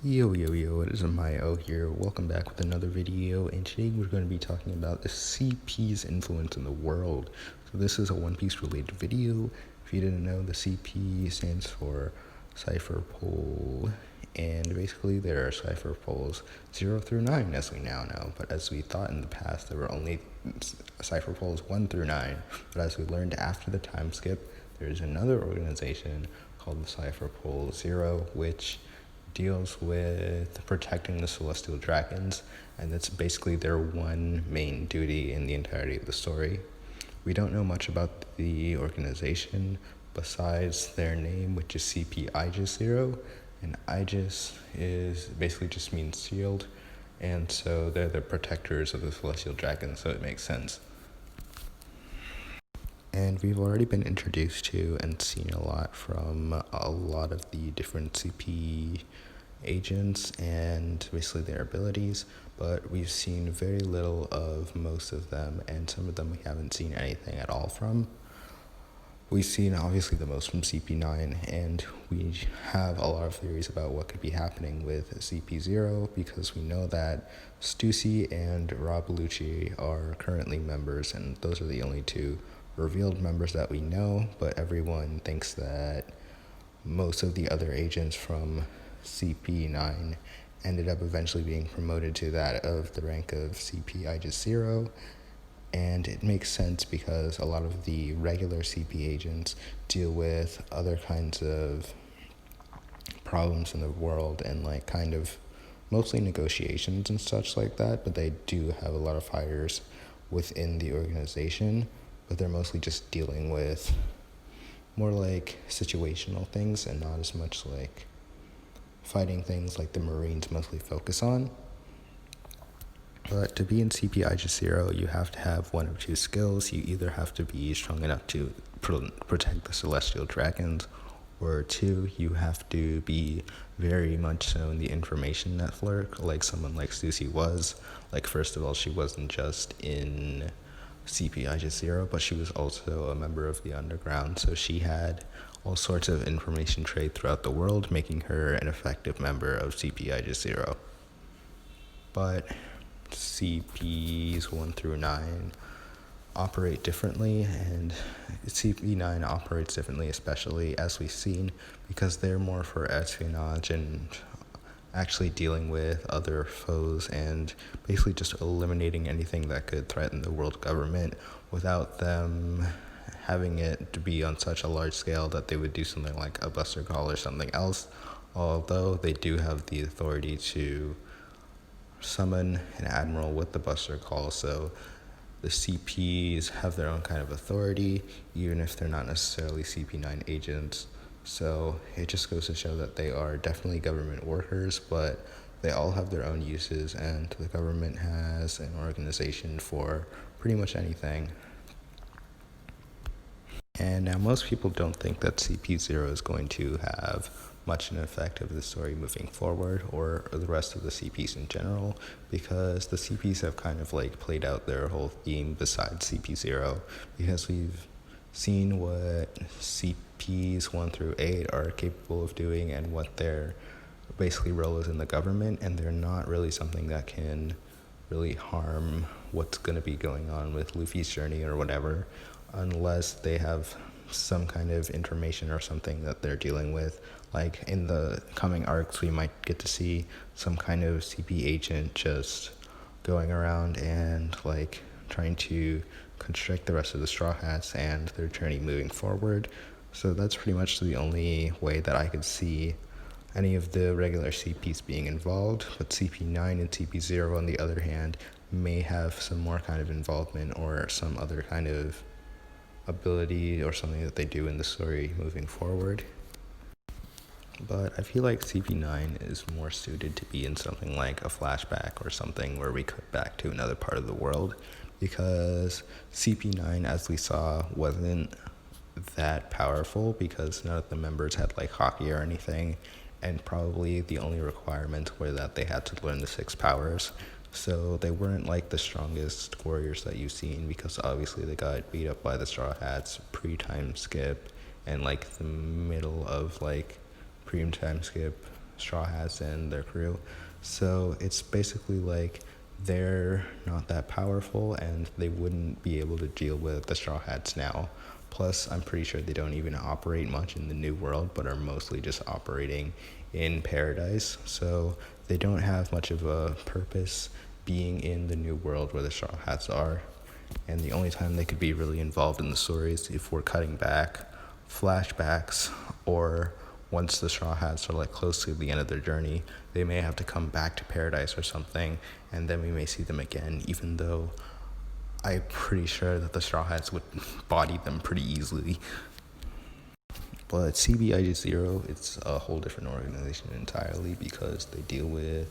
Yo, it is Mayo here. Welcome back with another video, and today we're going to be talking about the CP's influence in the world. So this is a One Piece related video. If you didn't know, the CP stands for Cipher Pol, and basically there are Cipher Pols 0 through 9 as we now know, but as we thought in the past there were only Cipher Pols 1 through 9, but as we learned after the time skip, there is another organization called the Cipher Pol 0, which deals with protecting the celestial dragons, and that's basically their one main duty in the entirety of the story. We don't know much about the organization besides their name, which is CP Aegis Zero, and Aegis is basically just means shield, and so they're the protectors of the celestial dragons, so it makes sense. And we've already been introduced to and seen a lot from a lot of the different CP agents and basically their abilities, but we've seen very little of most of them, and some of them we haven't seen anything at all from. We've seen obviously the most from CP9, and we have a lot of theories about what could be happening with CP0 because we know that Stussy and Rob Lucci are currently members, and those are the only two revealed members that we know, but everyone thinks that most of the other agents from CP9 ended up eventually being promoted to that of the rank of CP Aegis Zero, and it makes sense because a lot of the regular CP agents deal with other kinds of problems in the world and like kind of mostly negotiations and such like that, but they do have a lot of fighters within the organization, but they're mostly just dealing with more like situational things and not as much like fighting things like the Marines mostly focus on. But to be in CP Aegis Zero, you have to have one of two skills. You either have to be strong enough to protect the celestial dragons, or two, you have to be very much so in the information network, like someone like Stussy was. Like, first of all, she wasn't just in CP Aegis Zero, but she was also a member of the underground, so she had all sorts of information trade throughout the world, making her an effective member of CP Aegis Zero. But CPs 1 through 9 operate differently, and CP9 operates differently, especially as we've seen, because they're more for espionage and actually dealing with other foes and basically just eliminating anything that could threaten the world government without them having it to be on such a large scale that they would do something like a buster call or something else, although they do have the authority to summon an admiral with the buster call, so the CPs have their own kind of authority, even if they're not necessarily CP9 agents. So it just goes to show that they are definitely government workers, but they all have their own uses, and the government has an organization for pretty much anything. And now most people don't think that CP0 is going to have much an effect of the story moving forward, or the rest of the CPs in general, because the CPs have kind of like played out their whole theme besides CP0, because we've seen what CPs 1 through 8 are capable of doing and what their basically role is in the government, and they're not really something that can really harm what's going to be going on with Luffy's journey or whatever, unless they have some kind of information or something that they're dealing with. Like in the coming arcs, we might get to see some kind of CP agent just going around and like trying to constrict the rest of the Straw Hats and their journey moving forward. So that's pretty much the only way that I could see any of the regular CPs being involved, but CP9 and CP0 on the other hand may have some more kind of involvement or some other kind of ability or something that they do in the story moving forward. But I feel like CP9 is more suited to be in something like a flashback or something where we cut back to another part of the world, because CP9, as we saw, wasn't that powerful because none of the members had like hockey or anything, and probably the only requirements were that they had to learn the 6 powers. So they weren't like the strongest warriors that you've seen, because obviously they got beat up by the Straw Hats pre-time skip and like the middle of like pre-time skip Straw Hats and their crew. So it's basically like they're not that powerful and they wouldn't be able to deal with the Straw Hats now. Plus, I'm pretty sure they don't even operate much in the New World, but are mostly just operating in Paradise. So they don't have much of a purpose being in the New World where the Straw Hats are. And the only time they could be really involved in the story is if we're cutting back flashbacks, or once the Straw Hats are like close to the end of their journey, they may have to come back to Paradise or something, and then we may see them again, even though I'm pretty sure that the Straw Hats would body them pretty easily. But CBIG0, it's a whole different organization entirely because they deal with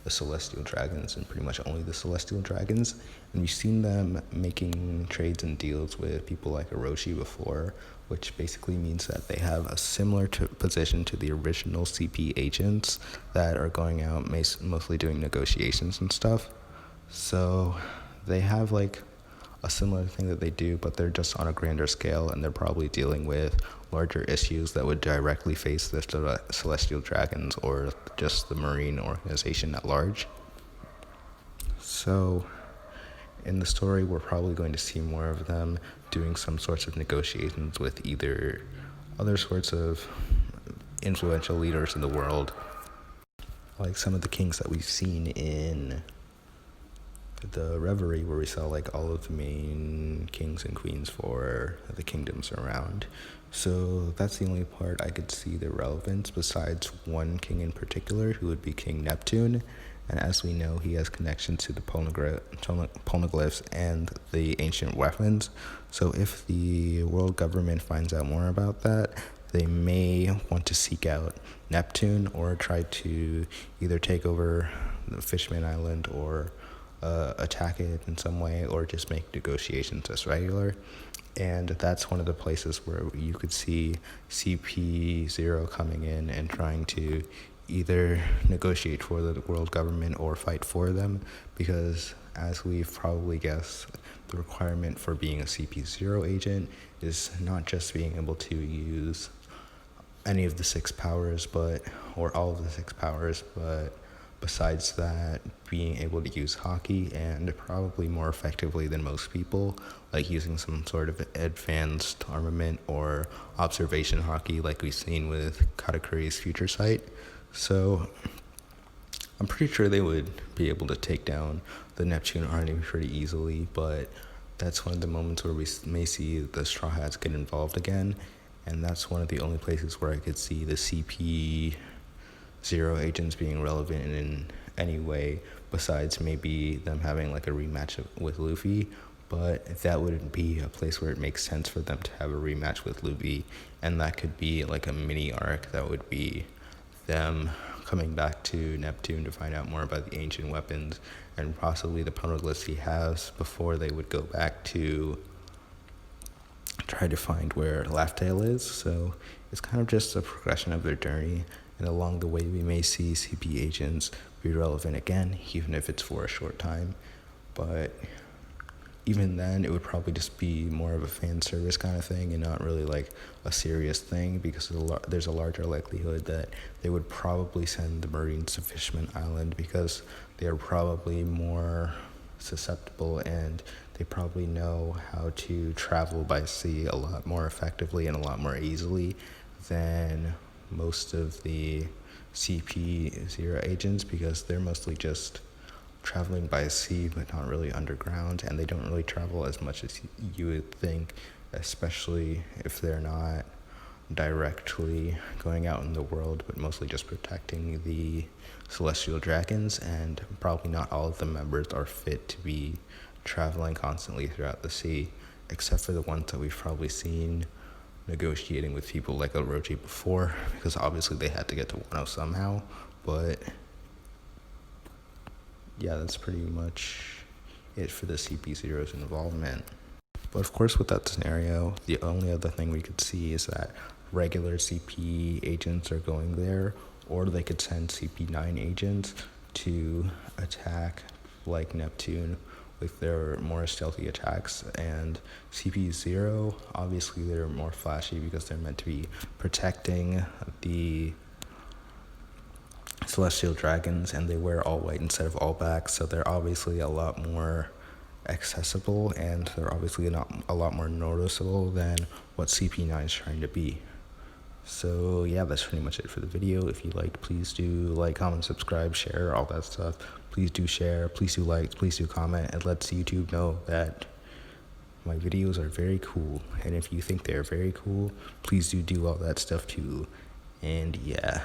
the Celestial Dragons and pretty much only the Celestial Dragons. And we've seen them making trades and deals with people like Orochi before, which basically means that they have a similar position to the original CP agents that are going out mostly doing negotiations and stuff. So they have like a similar thing that they do, but they're just on a grander scale, and they're probably dealing with larger issues that would directly face the Celestial Dragons or just the Marine organization at large. So in the story, we're probably going to see more of them doing some sorts of negotiations with either other sorts of influential leaders in the world, like some of the kings that we've seen in the Reverie, where we saw like all of the main kings and queens for the kingdoms around. So that's the only part I could see the relevance, besides one king in particular, who would be King Neptune. And as we know, he has connections to the poneglyphs and the ancient weapons. So if the world government finds out more about that, they may want to seek out Neptune or try to either take over the Fishman Island or attack it in some way, or just make negotiations as regular. And that's one of the places where you could see CP0 coming in and trying to either negotiate for the world government or fight for them, because as we've probably guessed, the requirement for being a CP0 agent is not just being able to use any of the 6 powers, or all of the 6 powers, but besides that, being able to use hockey, and probably more effectively than most people, like using some sort of advanced armament or observation hockey like we've seen with Katakuri's Future Sight. So I'm pretty sure they would be able to take down the Neptune army pretty easily, but that's one of the moments where we may see the Straw Hats get involved again, and that's one of the only places where I could see the CP0 agents being relevant in any way, besides maybe them having like a rematch with Luffy. But that wouldn't be a place where it makes sense for them to have a rematch with Luffy, and that could be like a mini arc that would be them coming back to Neptune to find out more about the ancient weapons and possibly the poneglyphs he has before they would go back to try to find where Laugh-Tale is. So it's kind of just a progression of their journey, and along the way we may see CP agents be relevant again, even if it's for a short time. But even then, it would probably just be more of a fan service kind of thing and not really like a serious thing, because there's a larger likelihood that they would probably send the Marines to Fishman Island because they are probably more susceptible and they probably know how to travel by sea a lot more effectively and a lot more easily than most of the CP0 agents, because they're mostly just traveling by sea but not really underground, and they don't really travel as much as you would think, especially if they're not directly going out in the world but mostly just protecting the Celestial Dragons, and probably not all of the members are fit to be traveling constantly throughout the sea, except for the ones that we've probably seen negotiating with people like Orochi before, because obviously they had to get to Wano somehow. But yeah, that's pretty much it for the CP0's involvement. But of course, with that scenario, the only other thing we could see is that regular CP agents are going there, or they could send CP9 agents to attack like Neptune with their more stealthy attacks. And CP0, obviously they're more flashy because they're meant to be protecting the celestial dragons, and they wear all white instead of all black, so they're obviously a lot more accessible, and they're obviously a lot more noticeable than what CP9 is trying to be. So yeah, that's pretty much it for the video. If you liked, please do like, comment, subscribe, share, all that stuff. Please do share, please do like, please do comment. It lets YouTube know that my videos are very cool, and if you think they're very cool, please do all that stuff too. And yeah.